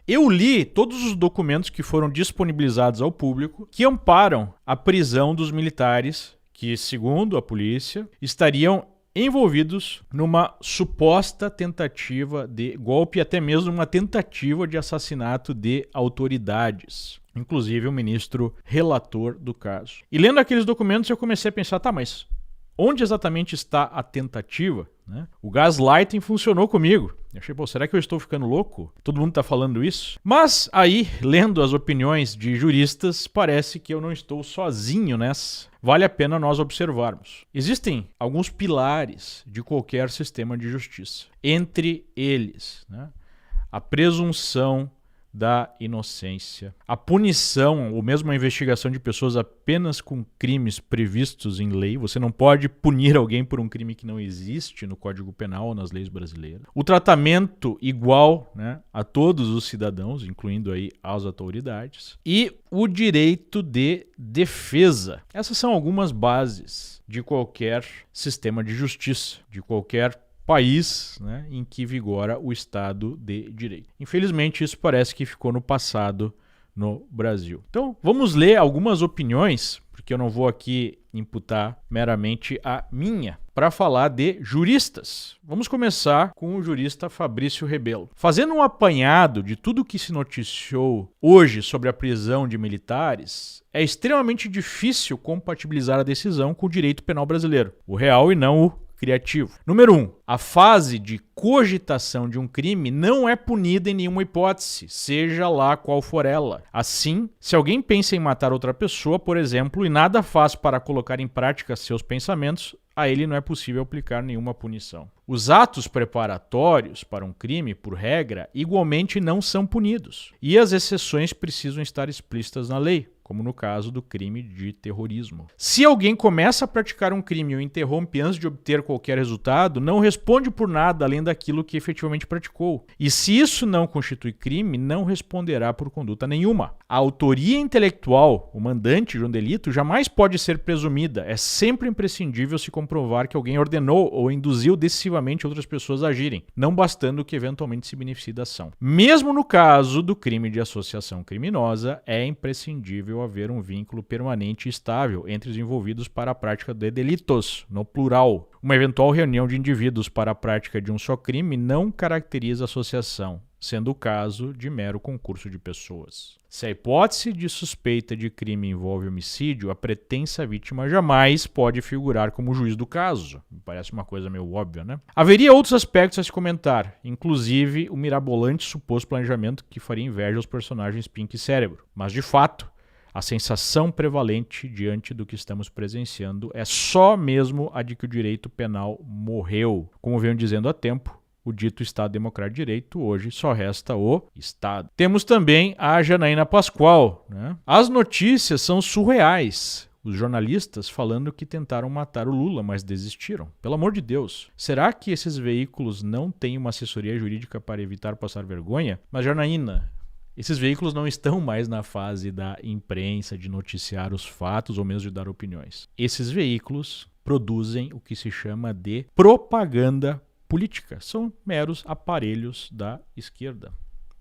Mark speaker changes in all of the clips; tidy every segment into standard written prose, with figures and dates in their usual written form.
Speaker 1: Eu li todos os documentos que foram disponibilizados ao público que amparam a prisão dos militares que, segundo a polícia, estariam envolvidos numa suposta tentativa de golpe, até mesmo uma tentativa de assassinato de autoridades, inclusive o ministro relator do caso. E lendo aqueles documentos eu comecei a pensar, mas onde exatamente está a tentativa? Né? O gaslighting funcionou comigo. Eu achei, será que eu estou ficando louco? Todo mundo está falando isso? Mas aí, lendo as opiniões de juristas, parece que eu não estou sozinho nessa. Vale a pena nós observarmos. Existem alguns pilares de qualquer sistema de justiça. Entre eles, a presunção da inocência, a punição ou mesmo a investigação de pessoas apenas com crimes previstos em lei. Você não pode punir alguém por um crime que não existe no Código Penal ou nas leis brasileiras. O tratamento igual a todos os cidadãos, incluindo aí as autoridades. E o direito de defesa. Essas são algumas bases de qualquer sistema de justiça, de qualquer país em que vigora o Estado de Direito. Infelizmente, isso parece que ficou no passado no Brasil. Então, vamos ler algumas opiniões, porque eu não vou aqui imputar meramente a minha, para falar de juristas. Vamos começar com o jurista Fabrício Rebelo. Fazendo um apanhado de tudo que se noticiou hoje sobre a prisão de militares, é extremamente difícil compatibilizar a decisão com o direito penal brasileiro, o real e não o criativo. Número 1. A fase de cogitação de um crime não é punida em nenhuma hipótese, seja lá qual for ela. Assim, se alguém pensa em matar outra pessoa, por exemplo, e nada faz para colocar em prática seus pensamentos, a ele não é possível aplicar nenhuma punição. Os atos preparatórios para um crime, por regra, igualmente não são punidos. E as exceções precisam estar explícitas na lei, como no caso do crime de terrorismo. Se alguém começa a praticar um crime e o interrompe antes de obter qualquer resultado, não responde por nada além daquilo que efetivamente praticou. E se isso não constitui crime, não responderá por conduta nenhuma. A autoria intelectual, o mandante de um delito, jamais pode ser presumida. É sempre imprescindível se comprovar que alguém ordenou ou induziu decisivamente outras pessoas a agirem, não bastando que eventualmente se beneficie da ação. Mesmo no caso do crime de associação criminosa, é imprescindível haver um vínculo permanente e estável entre os envolvidos para a prática de delitos, no plural. Uma eventual reunião de indivíduos para a prática de um só crime não caracteriza associação, sendo o caso de mero concurso de pessoas. Se a hipótese de suspeita de crime envolve homicídio, a pretensa vítima jamais pode figurar como juiz do caso. Me parece uma coisa meio óbvia, Haveria outros aspectos a se comentar, inclusive o mirabolante suposto planejamento que faria inveja aos personagens Pink e Cérebro. Mas, de fato, a sensação prevalente diante do que estamos presenciando é só mesmo a de que o direito penal morreu. Como venho dizendo há tempo, o dito Estado Democrático de Direito hoje só resta o Estado. Temos também a Janaína Pascoal. As notícias são surreais. Os jornalistas falando que tentaram matar o Lula, mas desistiram. Pelo amor de Deus. Será que esses veículos não têm uma assessoria jurídica para evitar passar vergonha? Mas, Janaína, esses veículos não estão mais na fase da imprensa, de noticiar os fatos ou mesmo de dar opiniões. Esses veículos produzem o que se chama de propaganda política. São meros aparelhos da esquerda.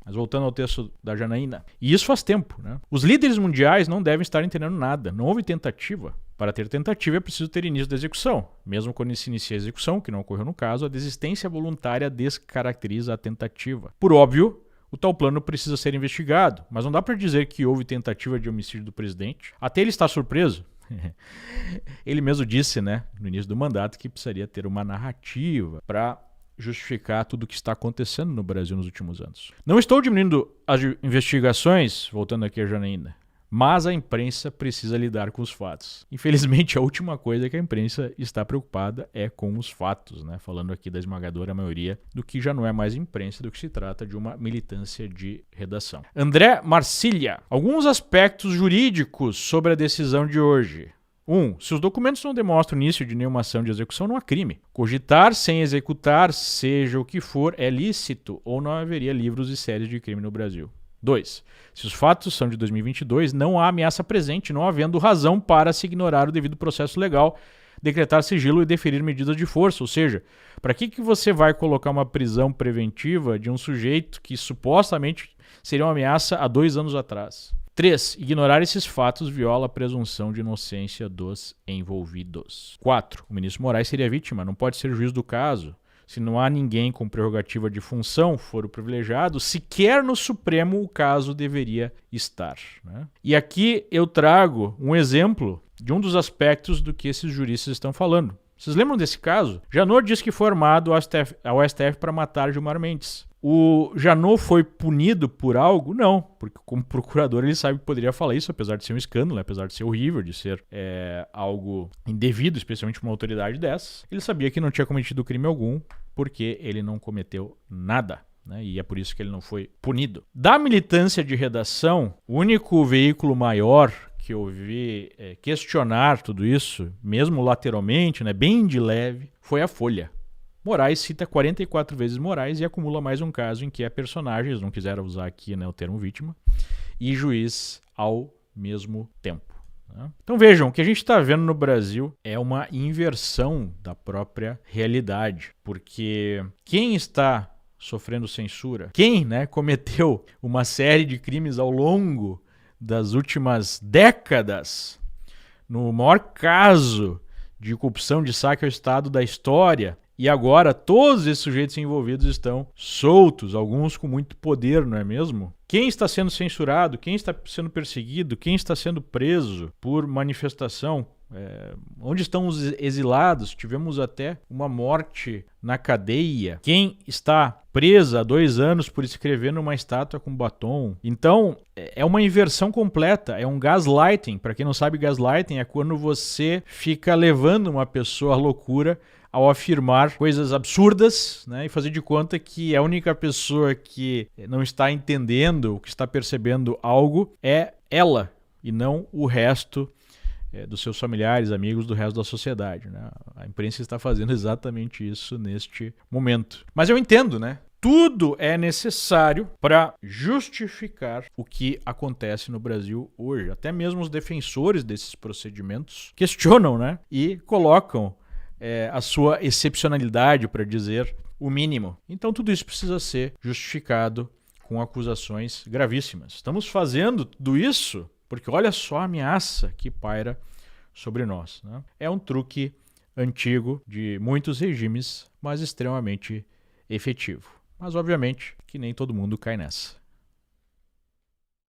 Speaker 1: Mas voltando ao texto da Janaína. E isso faz tempo. Os líderes mundiais não devem estar entendendo nada. Não houve tentativa. Para ter tentativa é preciso ter início da execução. Mesmo quando se inicia a execução, que não ocorreu no caso, a desistência voluntária descaracteriza a tentativa. Por óbvio, o tal plano precisa ser investigado, mas não dá para dizer que houve tentativa de homicídio do presidente. Até ele está surpreso. Ele mesmo disse, no início do mandato, que precisaria ter uma narrativa para justificar tudo o que está acontecendo no Brasil nos últimos anos. Não estou diminuindo as investigações, voltando aqui a Janaína, mas a imprensa precisa lidar com os fatos. Infelizmente, a última coisa que a imprensa está preocupada é com os fatos, falando aqui da esmagadora maioria do que já não é mais imprensa, do que se trata de uma militância de redação. André Marcília. Alguns aspectos jurídicos sobre a decisão de hoje. 1. Se os documentos não demonstram início de nenhuma ação de execução, não há crime. Cogitar sem executar, seja o que for, é lícito ou não haveria livros e séries de crime no Brasil. 2. Se os fatos são de 2022, não há ameaça presente, não havendo razão para se ignorar o devido processo legal, decretar sigilo e deferir medidas de força. Ou seja, para que você vai colocar uma prisão preventiva de um sujeito que supostamente seria uma ameaça há 2 anos atrás. 3. Ignorar esses fatos viola a presunção de inocência dos envolvidos. 4. O ministro Moraes seria vítima, não pode ser juiz do caso. Se não há ninguém com prerrogativa de função, foro privilegiado, sequer no Supremo o caso deveria estar, né? E aqui eu trago um exemplo de um dos aspectos do que esses juristas estão falando. Vocês lembram desse caso? Janot disse que foi armado ao STF para matar Gilmar Mendes. O Janot foi punido por algo? Não, porque como procurador ele sabe que poderia falar isso, apesar de ser um escândalo, apesar de ser horrível, de ser algo indevido, especialmente para uma autoridade dessas. Ele sabia que não tinha cometido crime algum, porque ele não cometeu nada, né? E é por isso que ele não foi punido. Da militância de redação, o único veículo maior que eu vi questionar tudo isso, mesmo lateralmente, né, bem de leve, foi a Folha. Moraes cita 44 vezes Moraes e acumula mais um caso em que é personagem, eles não quiseram usar aqui, né, o termo vítima, e juiz ao mesmo tempo, né? Então vejam, o que a gente está vendo no Brasil é uma inversão da própria realidade, porque quem está sofrendo censura, quem, né, cometeu uma série de crimes ao longo das últimas décadas, no maior caso de corrupção de saque ao Estado da história, e agora todos esses sujeitos envolvidos estão soltos, alguns com muito poder, não é mesmo? Quem está sendo censurado, quem está sendo perseguido, quem está sendo preso por manifestação, onde estão os exilados? Tivemos até uma morte na cadeia. Quem está presa há 2 anos por escrever numa estátua com batom? Então, é uma inversão completa, é um gaslighting. Para quem não sabe, gaslighting é quando você fica levando uma pessoa à loucura ao afirmar coisas absurdas, né, e fazer de conta que a única pessoa que não está entendendo, que está percebendo algo, é ela, e não o resto dos seus familiares, amigos, do resto da sociedade, né? A imprensa está fazendo exatamente isso neste momento. Mas eu entendo, né? Tudo é necessário para justificar o que acontece no Brasil hoje. Até mesmo os defensores desses procedimentos questionam, né, e colocam a sua excepcionalidade, para dizer o mínimo. Então tudo isso precisa ser justificado com acusações gravíssimas. Estamos fazendo tudo isso porque olha só a ameaça que paira sobre nós, né? É um truque antigo de muitos regimes, mas extremamente efetivo. Mas obviamente que nem todo mundo cai nessa.